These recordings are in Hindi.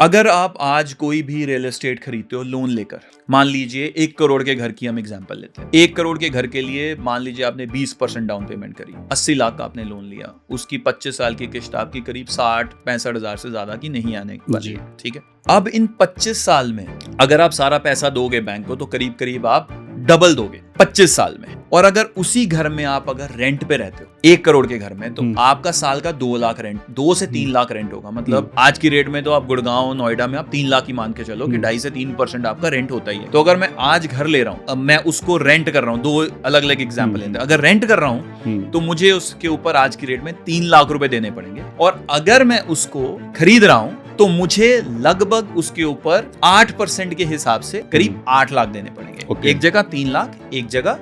अगर आप आज कोई भी रियल एस्टेट खरीदते हो लोन लेकर, मान लीजिए 1 करोड़ के घर की हम एग्जांपल लेते हैं। 1 करोड़ के घर के लिए मान लीजिए आपने 20% डाउन पेमेंट करी, 80 लाख का आपने लोन लिया, उसकी 25 साल की किस्त आपकी करीब 60-65 हजार से ज्यादा की नहीं आने वाली है। ठीक है, अब इन 25 साल में अगर आप सारा पैसा दोगे बैंक को तो करीब करीब आप डबल दोगे 25 साल में। और अगर उसी घर में आप अगर रेंट पे रहते हो 1 करोड़ के घर में, तो आपका साल का 2 लाख रेंट, 2 से 3 लाख रेंट होगा। मतलब आज की रेट में तो आप गुड़गांव नोएडा में आप 3 लाख ही मान के चलो कि 2.5 से 3% आपका रेंट होता ही है। तो अगर मैं आज घर ले रहा हूँ, अब मैं उसको रेंट कर रहा हूँ, 2 अलग अलग एग्जाम्पल लेते हैं। अगर रेंट कर रहा हूँ तो मुझे उसके ऊपर आज की रेट में 3 लाख रुपए देने पड़ेंगे, और अगर मैं उसको खरीद रहा हूँ तो मुझे लगभग उसके ऊपर 8% के हिसाब से करीब 8 लाख देने पड़ेंगे। एक जगह 3 लाख, एक जगह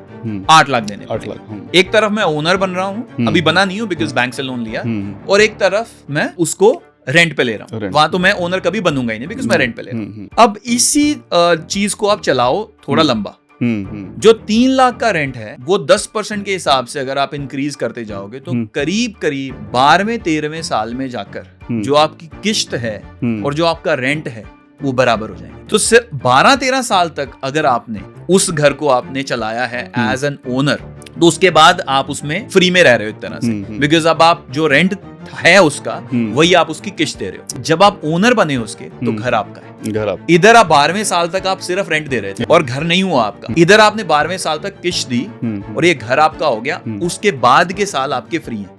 8 लाख देने पड़ेंगे। एक तरफ मैं ओनर बन रहा हूँ, अभी बना नहीं हूँ बिकॉज बैंक से लोन लिया, और एक तरफ मैं उसको रेंट पे ले रहा हूँ। वहां तो मैं ओनर कभी बनूंगा ही नहीं बिकॉज मैं रेंट पे ले रहा हूँ। अब इसी चीज को आप चलाओ थोड़ा लंबा। जो 3 लाख का रेंट है वो 10% के हिसाब से अगर आप इंक्रीज करते जाओगे तो करीब करीब 12वें-13वें साल में जाकर जो आपकी किस्त है और जो आपका रेंट है वो बराबर हो जाएंगे। तो सिर्फ 12-13 साल तक अगर आपने उस घर को आपने चलाया है एज एन ओनर, तो उसके बाद आप उसमें फ्री में रह रहे हो एक तरह से, बिकॉज अब आप जो रेंट है उसका वही आप उसकी किस्त दे रहे हो। जब आप ओनर बने उसके तो घर आपका है। घर आप इधर आप 12वें साल तक आप सिर्फ रेंट दे रहे थे और घर नहीं हुआ आपका। इधर आपने 12वें साल तक किस्त दी और ये घर आपका हो गया। उसके बाद के साल आपके फ्री हैं।